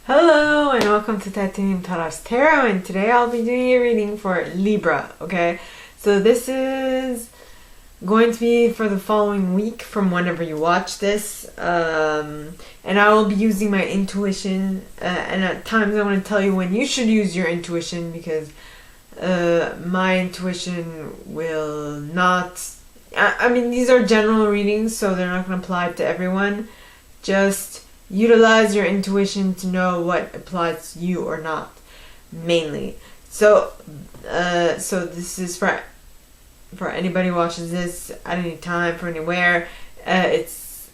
Hello and welcome to Titanium Tarot's Tarot, and today I'll be doing a reading for Libra, okay? So this is going to be for the following week from whenever you watch this, and I will be using my intuition, and at times I want to tell you when you should use your intuition, because my intuition will not, I mean these are general readings, so they're not going to apply to everyone. Just utilize your intuition to know what applies to you or not, mainly. So this is for anybody who watches this at any time, for anywhere. It's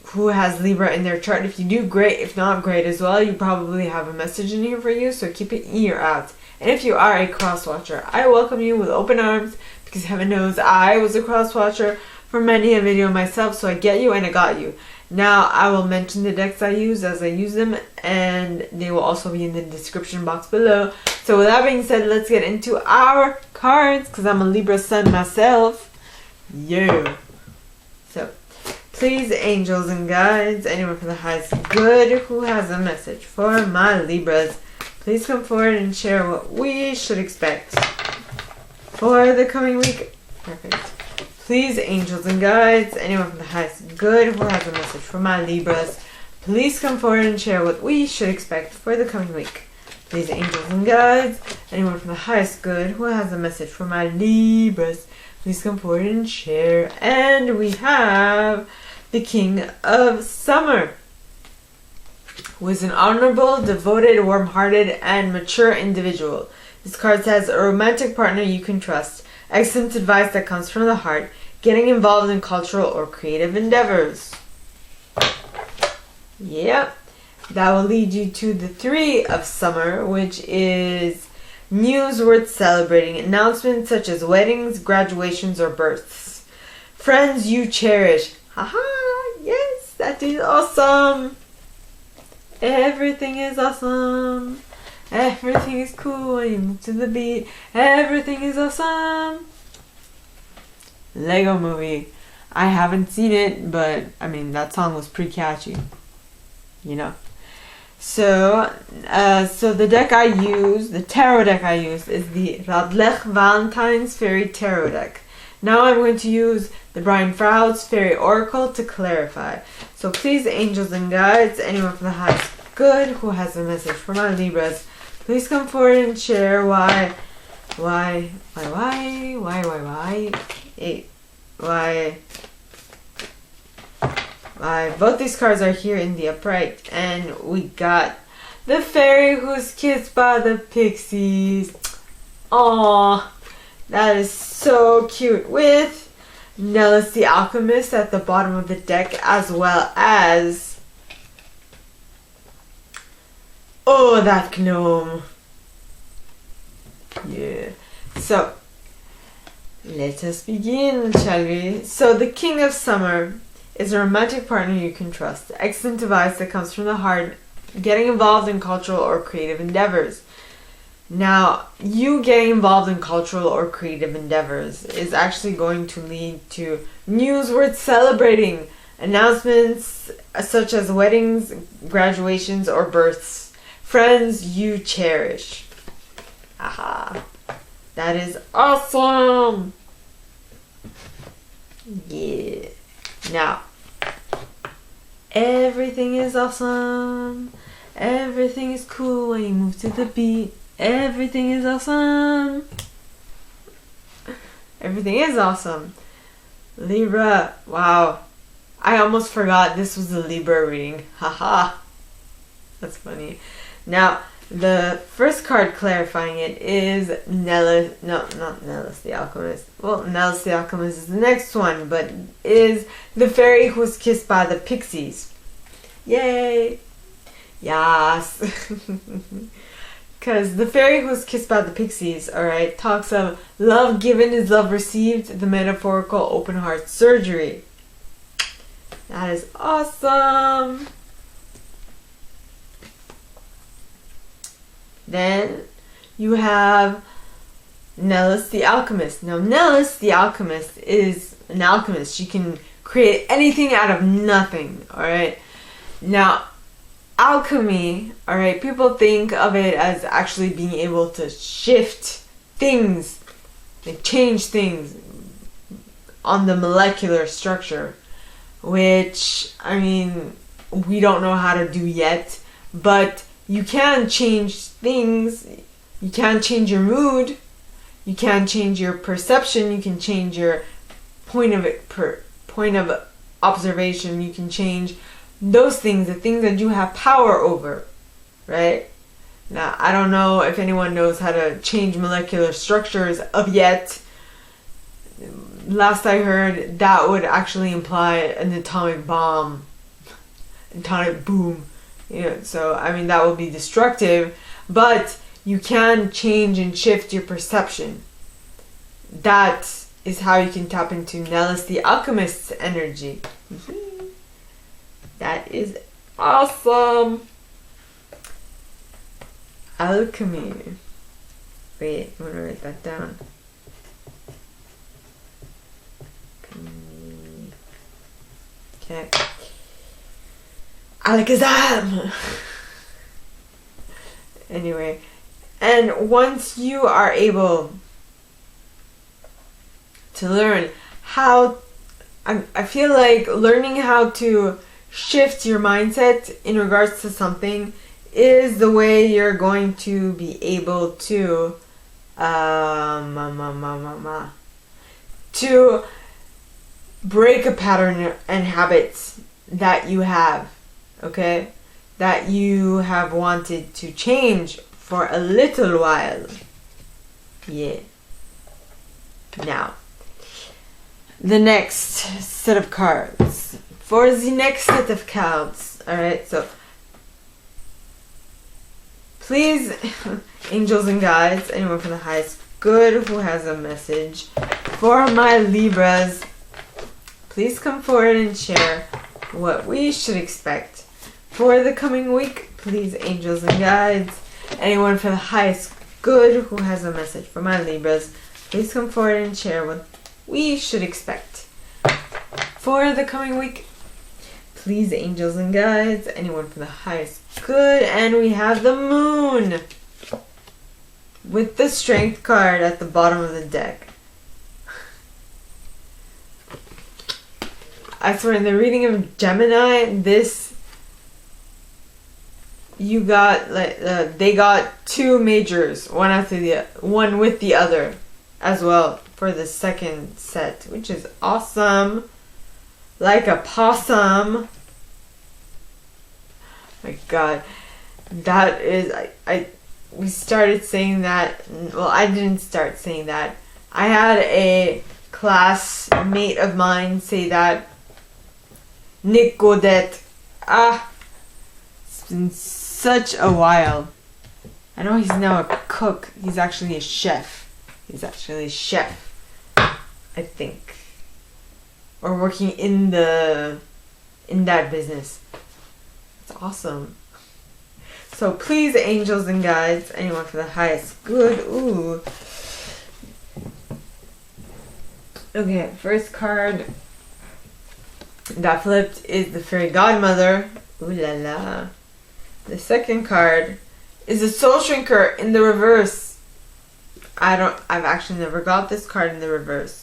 who has Libra in their chart. If you do, great. If not, great as well. You probably have a message in here for you, so keep an ear out. And if you are a cross watcher, I welcome you with open arms, because heaven knows I was a cross watcher for many a video myself, so I get you and I got you. Now I will mention the decks I use as I use them, and they will also be in the description box below. So with that being said, let's get into our cards, because I'm a Libra sun myself. Yeah. So please, angels and guides, anyone from the highest good who has a message for my Libras, please come forward and share what we should expect for the coming week. Perfect. Please, angels and guides, anyone from the highest good who has a message for my Libras, please come forward and share what we should expect for the coming week. Please, angels and guides, anyone from the highest good who has a message for my Libras, please come forward and share. And we have the King of Summer, who is an honorable, devoted, warm-hearted, and mature individual. This card says, a romantic partner you can trust. Excellent advice that comes from the heart. Getting involved in cultural or creative endeavors. Yep. That will lead you to the Three of Summer, which is news worth celebrating. Announcements such as weddings, graduations, or births. Friends you cherish. Haha, yes, that is awesome. Everything is awesome. Everything is cool when you move to the beat. Everything is awesome. Lego Movie. I haven't seen it, but I mean that song was pretty catchy. You know. So the deck I use, the tarot deck I use, is the Radleigh Valentine's Fairy Tarot deck. Now I'm going to use the Froud's Fairy Oracle to clarify. So please, angels and guides, anyone from the highest good who has a message for my Libras, please come forward and share why both these cards are here in the upright. And we got the fairy who's kissed by the pixies. Aww, that is so cute, with Nellis the Alchemist at the bottom of the deck, as well as that gnome. Yeah. So, let us begin, shall we? So, the King of Summer is a romantic partner you can trust. Excellent advice that comes from the heart. Getting involved in cultural or creative endeavors. Now, you getting involved in cultural or creative endeavors is actually going to lead to news worth celebrating. Announcements such as weddings, graduations, or births. Friends you cherish. Aha. That is awesome. Yeah. Now, everything is awesome. Everything is cool when you move to the beat. Everything is awesome. Everything is awesome. Libra. Wow. I almost forgot this was a Libra reading. Haha. That's funny. Now, the first card clarifying it is Nellis. No, not Nellis the Alchemist. Well, Nellis the Alchemist is the next one, but is the fairy who was kissed by the pixies. Yay! Yes. Because the fairy who was kissed by the pixies, alright, talks of love given is love received, the metaphorical open heart surgery. That is awesome. Then you have Nellis the Alchemist. Now, Nellis the Alchemist is an alchemist. She can create anything out of nothing, alright? Now, alchemy, alright, people think of it as actually being able to shift things, like change things on the molecular structure, which, I mean, we don't know how to do yet, but you can change things. You can change your mood, you can change your perception, you can change your point of observation, you can change those things, the things that you have power over, right? Now, I don't know if anyone knows how to change molecular structures of yet. Last I heard, that would actually imply an atomic bomb, atomic boom. You know, so, I mean, that would be destructive, but you can change and shift your perception. That is how you can tap into Nellis the Alchemist's energy. That is awesome. Alchemy. Wait, I'm gonna write that down. Okay. Alakazam! Anyway, and once you are able to learn how, I feel like learning how to shift your mindset in regards to something is the way you're going to be able to to break a pattern and habits that you have, okay, that you have wanted to change for a little while. Yeah. Now, the next set of cards. For the next set of cards, alright, so please, angels and guides, anyone from the highest good who has a message for my Libras, please come forward and share what we should expect for the coming week. Please, angels and guides, anyone for the highest good who has a message for my Libras, please come forward and share what we should expect for the coming week. Please, angels and guides, anyone for the highest good. And we have the moon with the strength card at the bottom of the deck. I swear, in the reading of Gemini, you got they got two majors, one with the other, as well for the second set, which is awesome. Like a possum. My God, that is we started saying that. Well, I didn't start saying that. I had a classmate of mine say that. Nick Godet. It's been such a while. I know he's now a cook. He's actually a chef. I think. Or working in that business. It's awesome. So please, angels and guides, anyone for the highest good. Ooh. Okay, first card that flipped is the Fairy Godmother. Ooh la la. The second card is the Soul Shrinker in the reverse. I've actually never got this card in the reverse.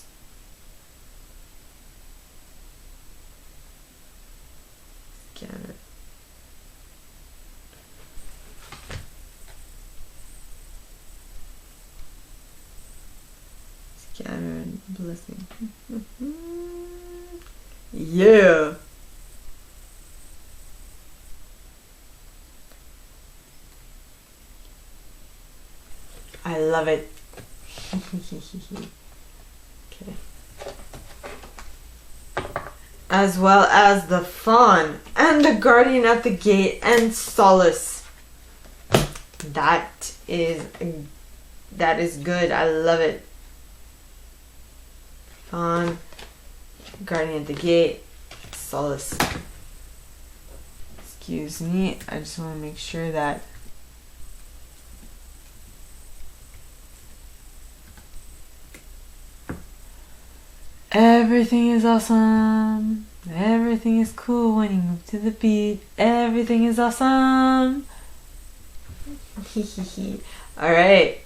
Scanner. Scattered blessing. Yeah. I love it. Okay. As well as the Fawn and the Guardian at the Gate and Solace. That is good. I love it. Fawn, Guardian at the Gate, Solace. Excuse me. I just want to make sure that everything is awesome. Everything is cool when you move to the beat. Everything is awesome. Alright.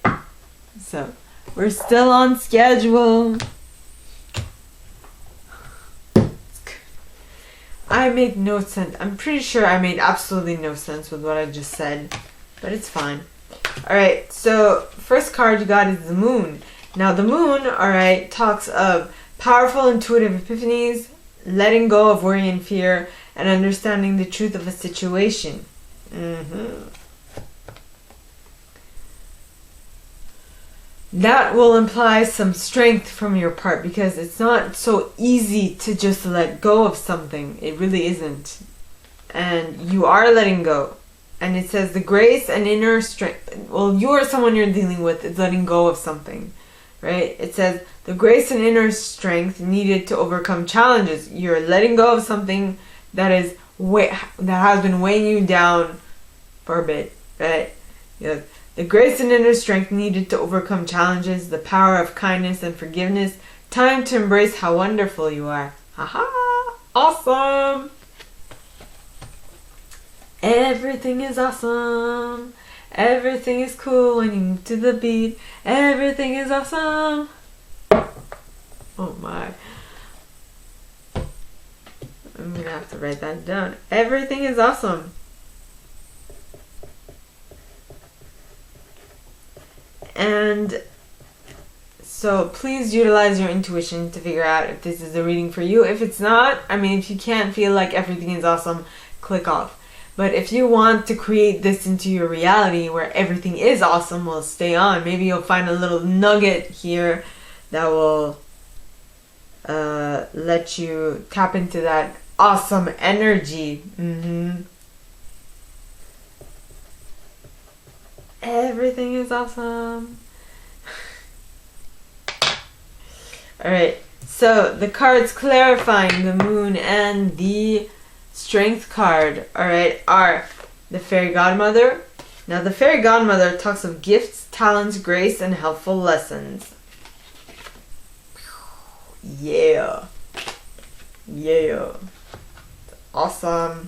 So, we're still on schedule. I made no sense. I'm pretty sure I made absolutely no sense with what I just said. But it's fine. Alright, so first card you got is the moon. Now the moon, alright, talks of powerful intuitive epiphanies, letting go of worry and fear, and understanding the truth of a situation. That will imply some strength from your part, because it's not so easy to just let go of something. It really isn't. And you are letting go. And it says the grace and inner strength. Well, you or someone you're dealing with is letting go of something, right? It says the grace and inner strength needed to overcome challenges. You're letting go of something that has been weighing you down for a bit, right? Yes. The grace and inner strength needed to overcome challenges, the power of kindness and forgiveness, time to embrace how wonderful you are. Haha! Awesome! Everything is awesome. Everything is cool when you move to the beat. Everything is awesome. Oh my. I'm gonna have to write that down. Everything is awesome. And so please utilize your intuition to figure out if this is a reading for you. If it's not, I mean, if you can't feel like everything is awesome, click off. But if you want to create this into your reality where everything is awesome, well, stay on. Maybe you'll find a little nugget here that will let you tap into that awesome energy. Everything is awesome. Alright, so the cards clarifying the moon and the strength card, alright, are the fairy godmother. Now the fairy godmother talks of gifts, talents, grace, and helpful lessons. Yeah. Yeah. Awesome.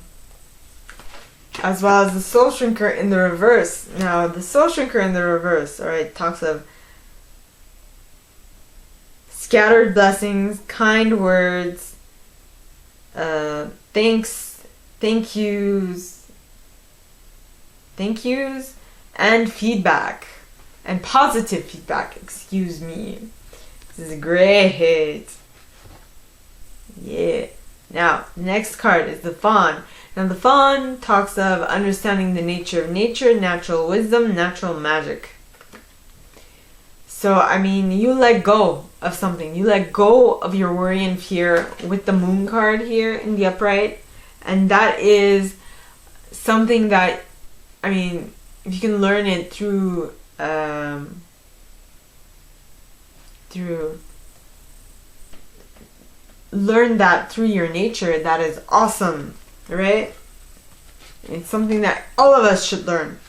As well as the soul shrinker in the reverse. Now the soul shrinker in the reverse, alright, talks of scattered blessings, kind words, thank yous, and feedback, and positive feedback, excuse me. This is great. Yeah. Now, the next card is the fawn. Now, the fawn talks of understanding the nature of nature, natural wisdom, natural magic. So, I mean, you let go of something. You let go of your worry and fear with the moon card here in the upright. And that is something that, I mean, if you can learn it through learn that through your nature, that is awesome, right? It's something that all of us should learn.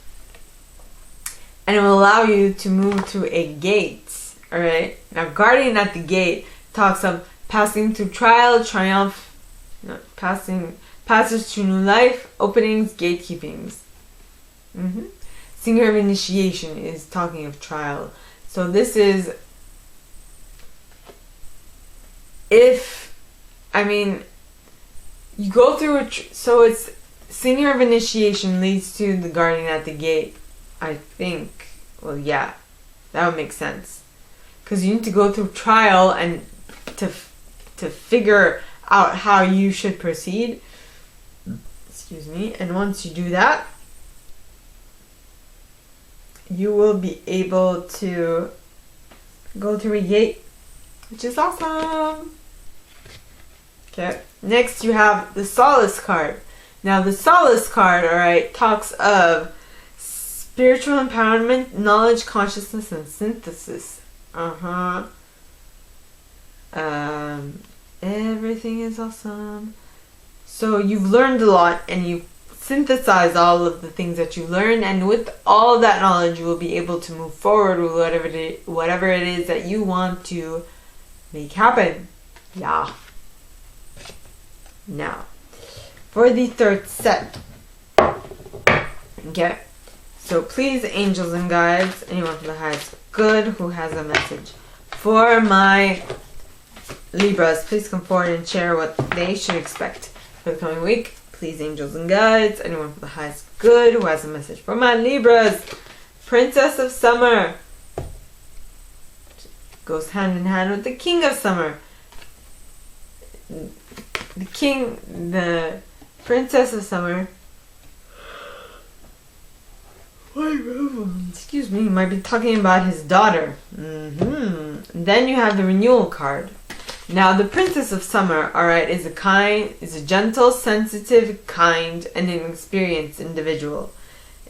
And it will allow you to move through a gate, alright? Now, guardian at the gate talks of passing through trial, triumph, passage to new life, openings, gatekeepings. Singer of initiation is talking of trial. So this is, you go through so it's singer of initiation leads to the guardian at the gate, I think. Well, yeah, that would make sense. Because you need to go through trial and to figure out how you should proceed. Excuse me. And once you do that, you will be able to go through a gate, which is awesome. Okay. Next, you have the solace card. Now, the solace card, alright, talks of spiritual empowerment, knowledge, consciousness, and synthesis. Everything is awesome. So you've learned a lot and you've synthesized all of the things that you learned, and with all that knowledge you will be able to move forward with whatever it is that you want to make happen. Yeah. Now, for the third set. Okay. So please, angels and guides, anyone for the highest good who has a message for my Libras, please come forward and share what they should expect for the coming week. Please, angels and guides, anyone for the highest good who has a message for my Libras. Princess of Summer goes hand in hand with the King of Summer. The Princess of Summer, excuse me, might be talking about his daughter. Then you have the Renewal card. Now, the Princess of Summer, alright, is a gentle, sensitive, kind, and an experienced individual.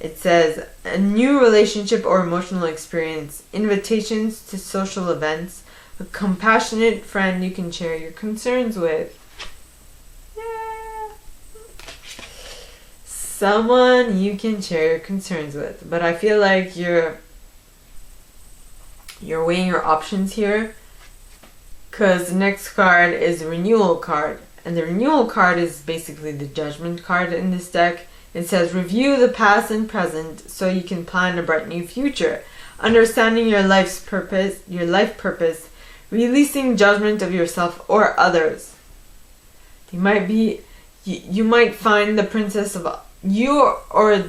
It says, a new relationship or emotional experience, invitations to social events, a compassionate friend you can share your concerns with. Yeah. Someone you can share your concerns with. But I feel like you're weighing your options here, because the next card is a Renewal card. And the Renewal card is basically the Judgment card in this deck. It says, review the past and present so you can plan a bright new future. Understanding your life purpose, releasing judgment of yourself or others. You might find the Princess of you or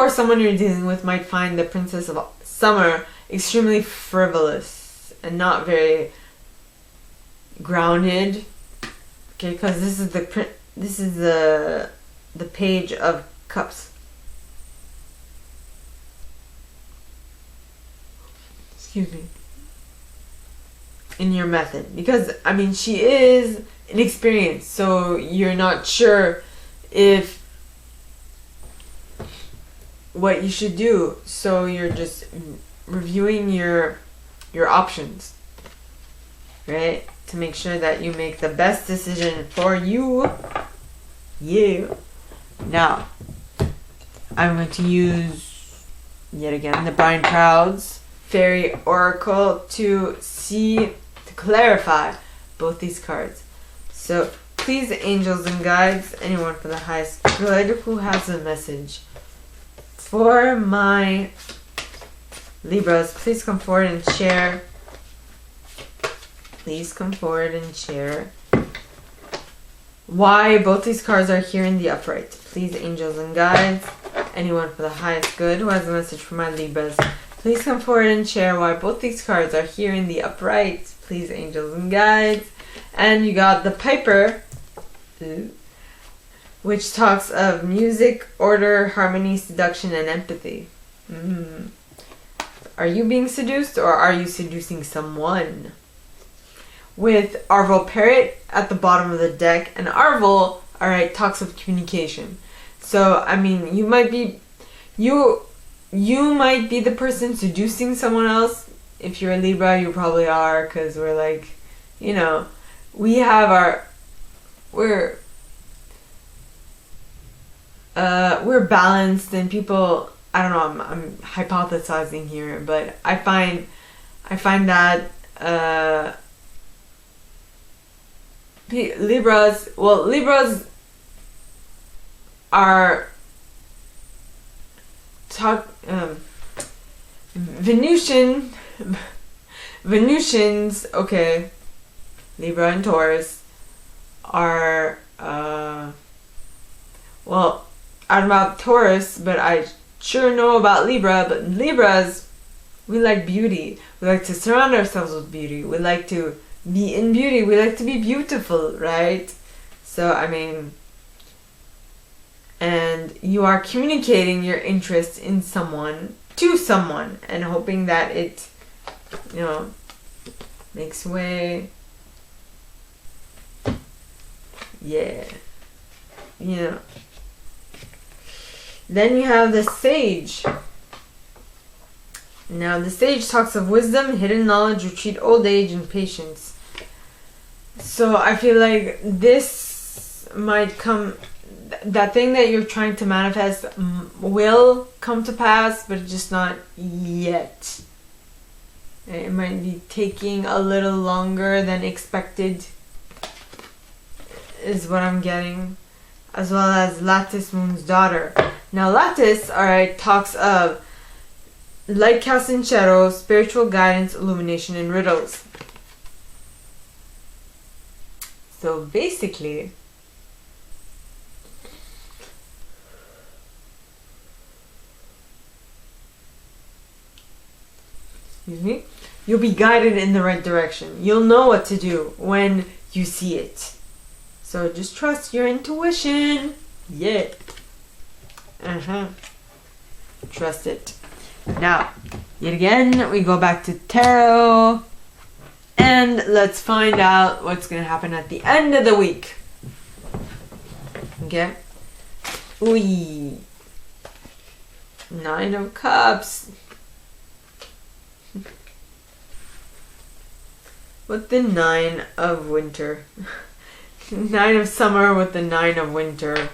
someone you're dealing with might find the Princess of Summer extremely frivolous and not very grounded. Okay, because this is the Page of Cups. Excuse me. In your method. Because, I mean, she is inexperienced, so you're not sure if what you should do. So you're just reviewing your options, right? To make sure that you make the best decision for you. Now, I'm going to use, yet again, the Brian Froud's Fairy Oracle to clarify both these cards. So, please, angels and guides, anyone for the highest good who has a message for my Libras, please come forward and share. Please come forward and share why both these cards are here in the upright. Please, angels and guides, anyone for the highest good who has a message for my Libras, please come forward and share why both these cards are here in the upright. Please, angels and guides. And you got the Piper, which talks of music, order, harmony, seduction, and empathy. Are you being seduced, or are you seducing someone? With Arvel Parrot at the bottom of the deck, and Arvel, alright, talks of communication. So, I mean, you might be the person seducing someone else. If you're a Libra, you probably are, because we're like, you know, we're balanced, and people, I don't know, I'm hypothesizing here, but I find that Libras are Venusians, okay, Libra and Taurus are well, I don't know about Taurus, but I sure know about Libra. But Libras, we like beauty. We like to surround ourselves with beauty. We like to be in beauty. We like to be beautiful, right? So, I mean, and you are communicating your interest in someone to someone and hoping that it, you know, makes way. Yeah. You know. Then you have the Sage. Now, the Sage talks of wisdom, hidden knowledge, retreat, old age, and patience. So I feel like this might come, that thing that you're trying to manifest will come to pass, but just not yet. It might be taking a little longer than expected. is what I'm getting, as well as Lattice Moon's daughter. Now Lattice, alright, talks of light cast in shadow, spiritual guidance, illumination, and riddles. So basically, excuse me, you'll be guided in the right direction. You'll know what to do when you see it. So just trust your intuition. Yeah. Trust it. Now, yet again, we go back to tarot. And let's find out what's going to happen at the end of the week. Okay. Ooh. 9 of Cups. With the 9 of Winter. 9 of Summer with the 9 of Winter.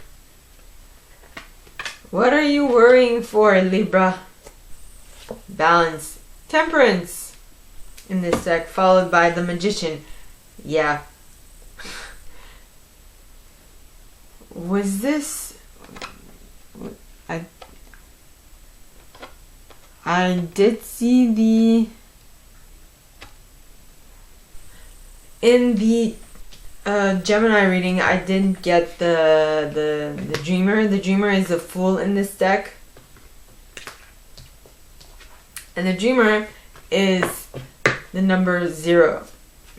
What are you worrying for, Libra? Balance. Temperance in this deck, followed by the Magician. Yeah. Was this... I did see the... In the Gemini reading, I didn't get the Dreamer. The Dreamer is a Fool in this deck. And the Dreamer is the number 0.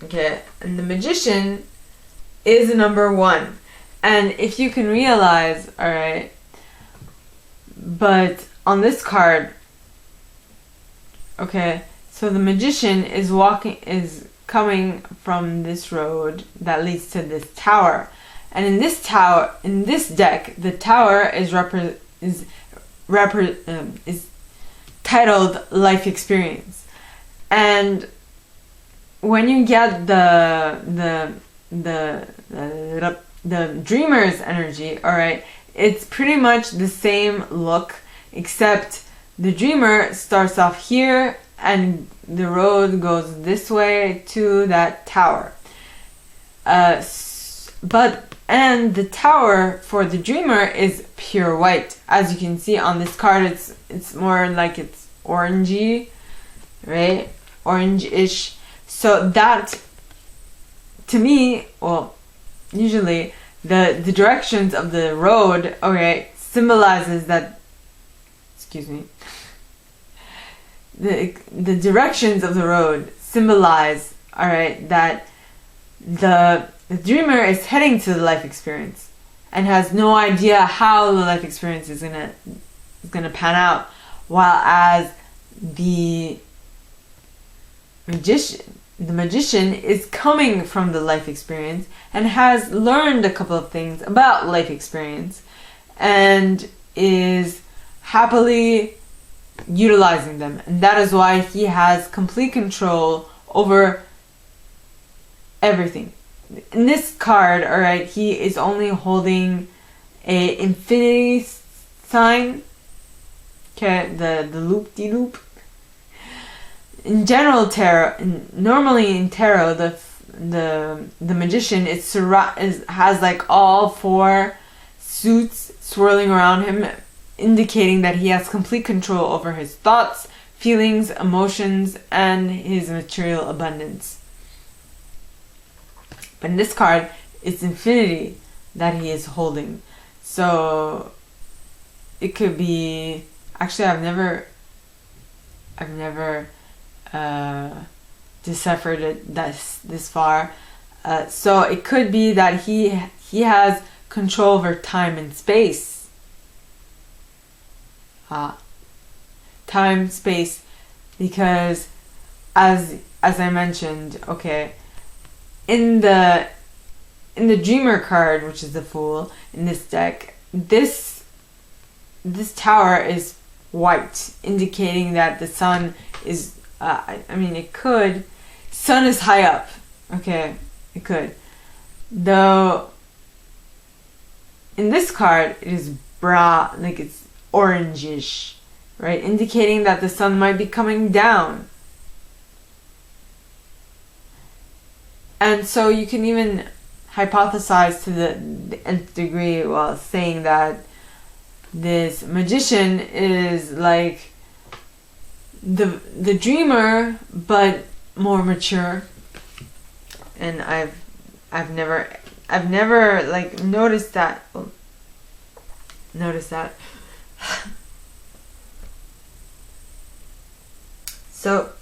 Okay? And the Magician is the number 1. And if you can realize, alright, but on this card, okay, so the Magician is coming from this road that leads to this tower, and in this deck, the tower is titled Life Experience. And when you get the Dreamer's energy, all right, it's pretty much the same look, except the Dreamer starts off here and the road goes this way to that tower. And the tower for the Dreamer is pure white. As you can see on this card, it's more like it's orangey, right? Orange-ish. So that, to me, well, usually the directions of the road, okay, symbolizes that, excuse me, the directions of the road symbolize, alright, that the Dreamer is heading to the life experience and has no idea how the life experience is gonna pan out, while as the Magician is coming from the life experience and has learned a couple of things about life experience and is happily utilizing them, and that is why he has complete control over everything. In this card, alright, he is only holding a infinity sign, okay, the loop-de-loop. In general tarot, normally in tarot, the Magician has like all 4 suits swirling around him, indicating that he has complete control over his thoughts, feelings, emotions, and his material abundance. But in this card, it's infinity that he is holding. So it could be, actually I've never deciphered it this far. So it could be that he has control over time and space. Time, space, because as I mentioned, okay, in the Dreamer card, which is the Fool in this deck, this tower is white, indicating that the sun is sun is high up, okay, it could, though in this card it is like it's orangish, right, indicating that the sun might be coming down. And so you can even hypothesized to the nth degree while saying that this magician is like the dreamer, but more mature. And I've never like noticed that. So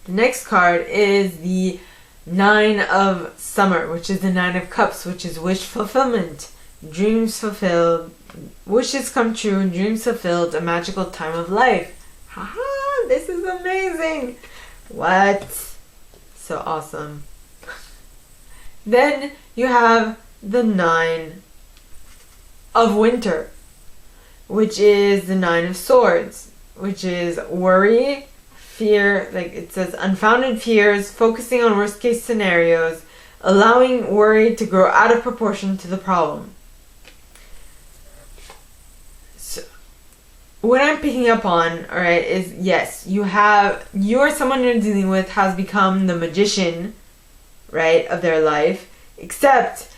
the next card is the Nine of Summer, which is the Nine of Cups, which is wish fulfillment, dreams fulfilled, wishes come true, dreams fulfilled, a magical time of life. Haha, this is amazing. What? So awesome. Then you have the Nine of Winter, which is the Nine of Swords, which is worry, fear, like it says unfounded fears, focusing on worst case scenarios, allowing worry to grow out of proportion to the problem. So what I'm picking up on, alright, is yes, someone you're dealing with has become the magician, right, of their life, except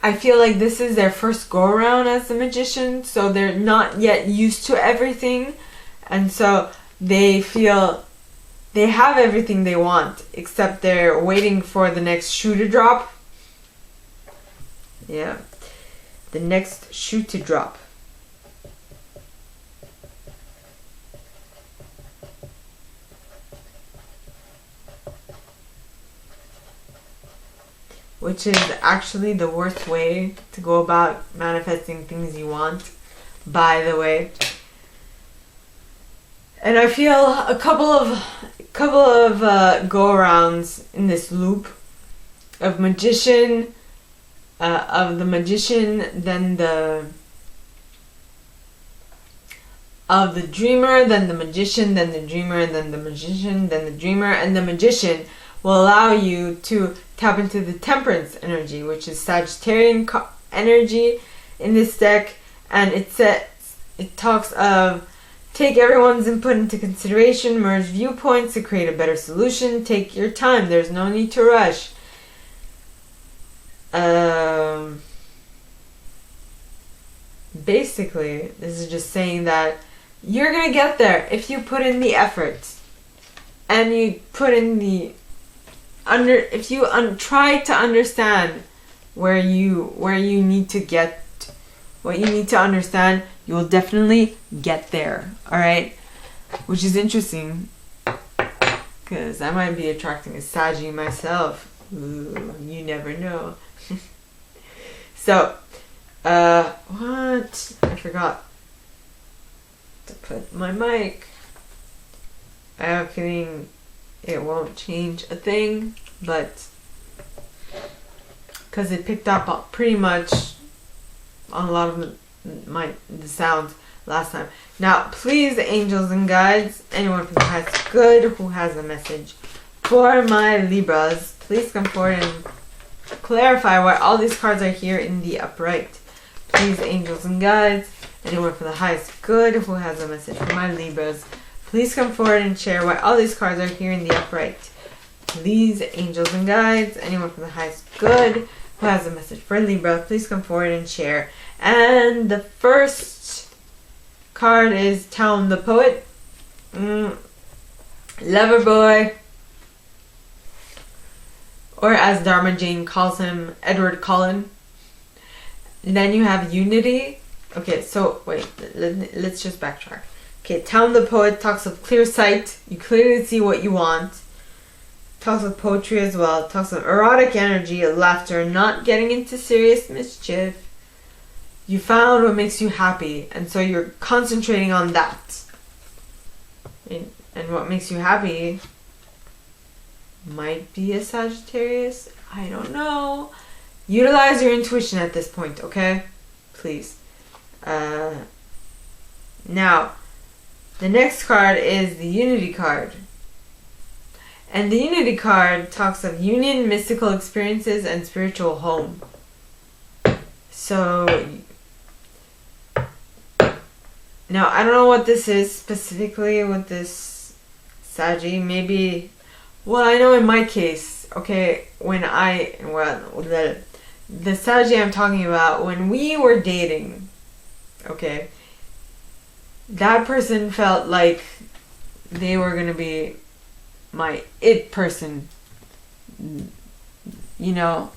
I feel like this is their first go around as the magician, so they're not yet used to everything, and so they feel they have everything they want, except they're waiting for the next shoe to drop. Yeah, the next shoe to drop. Which is actually the worst way to go about manifesting things you want, by the way. And I feel a couple of go-arounds in this loop of the magician, then of the dreamer, then the magician, then the dreamer, then the magician, then the dreamer, and the magician will allow you to tap into the Temperance energy, which is Sagittarian energy in this deck, and it talks of take everyone's input into consideration, merge viewpoints to create a better solution, take your time, there's no need to rush. Basically, this is just saying that you're gonna get there if you put in the effort and you put in the if you try to understand where you need to get, what you need to understand, you will definitely get there. All right, which is interesting because I might be attracting a Saggy myself. Ooh, you never know. So, what? I forgot to put my mic. I have a feeling it won't change a thing, but because it picked up pretty much on a lot of the sounds last time. Now, please, angels and guides, anyone from the highest good who has a message for my Libras, please come forward and clarify why all these cards are here in the upright. Please, angels and guides, anyone from the highest good who has a message for my Libras, please come forward and share why all these cards are here in the upright. Please, angels and guides, anyone from the highest good who has a message for Libra, please come forward and share. And the first card is Town the Poet. Lover boy. Or as Dharma Jane calls him, Edward Cullen. And then you have Unity. Okay, so wait, let's just backtrack. Okay, Town the Poet talks of clear sight. You clearly see what you want. Talks of poetry as well. Talks of erotic energy, laughter, not getting into serious mischief. You found what makes you happy, and so you're concentrating on that. And what makes you happy might be a Sagittarius. I don't know. Utilize your intuition at this point, okay? Please. Now, the next card is the Unity card. And the Unity card talks of union, mystical experiences, and spiritual home. So, now I don't know what this is specifically with this Saggy. Maybe, well, I know in my case, okay, the strategy I'm talking about, when we were dating, okay, that person felt like they were gonna be my it person, you know,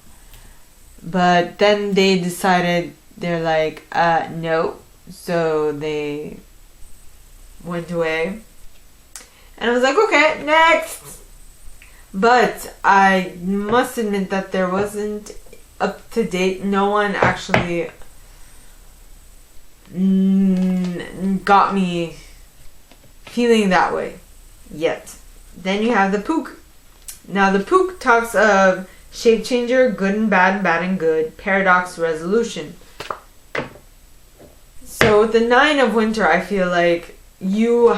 but then they decided, they're like, no, so they went away, and I was like, okay, next. But I must admit that there wasn't up to date, no one actually got me feeling that way yet. Then you have the Pook. Now the Pook talks of shape changer, good and bad, bad and good, paradox, resolution. So with the Nine of Winter, I feel like you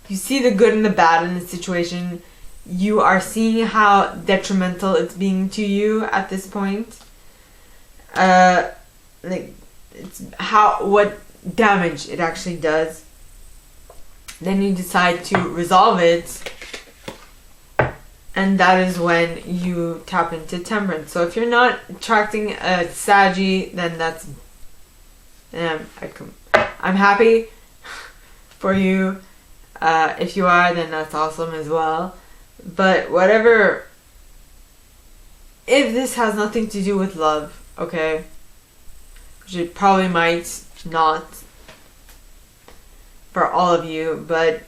see the good and the bad in the situation. You are seeing how detrimental it's being to you at this point. Like, it's what damage it actually does. Then you decide to resolve it, and that is when you tap into Temperance. So if you're not attracting a Saggy, then I'm happy for you. If you are, then that's awesome as well. But whatever, if this has nothing to do with love, okay, which it probably might not for all of you, but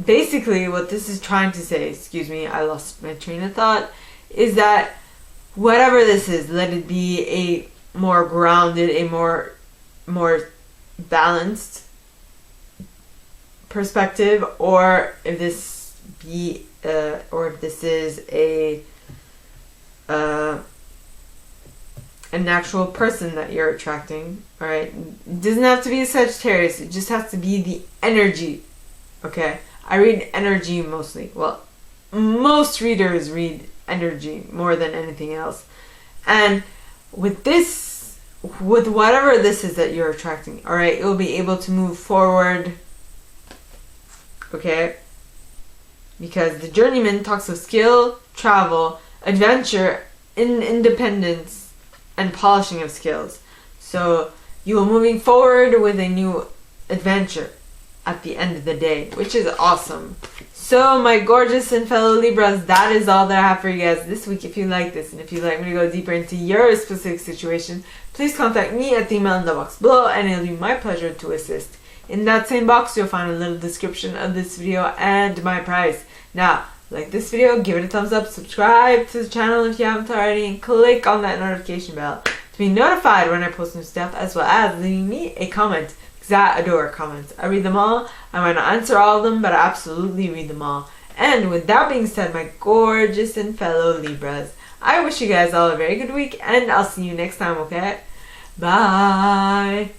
basically what this is trying to say, excuse me, I lost my train of thought, is that whatever this is, let it be a more grounded, a more balanced perspective, or if this is an actual person that you're attracting. All right, it doesn't have to be a Sagittarius, it just has to be the energy. Okay, I read energy mostly. Well, most readers read energy more than anything else, and with whatever this is that you're attracting, all right, you'll be able to move forward. Okay, because the Journeyman talks of skill, travel, adventure, independence, and polishing of skills. So you are moving forward with a new adventure at the end of the day, which is awesome. So my gorgeous and fellow Libras, that is all that I have for you guys this week. If you like this, and if you'd like me to go deeper into your specific situation, please contact me at the email in the box below, and it'll be my pleasure to assist. In that same box, you'll find a little description of this video and my price. Now, like this video, give it a thumbs up, subscribe to the channel if you haven't already, and click on that notification bell to be notified when I post new stuff, as well as leaving me a comment, because I adore comments. I read them all. I might not answer all of them, but I absolutely read them all. And with that being said, my gorgeous and fellow Libras, I wish you guys all a very good week, and I'll see you next time, okay? Bye!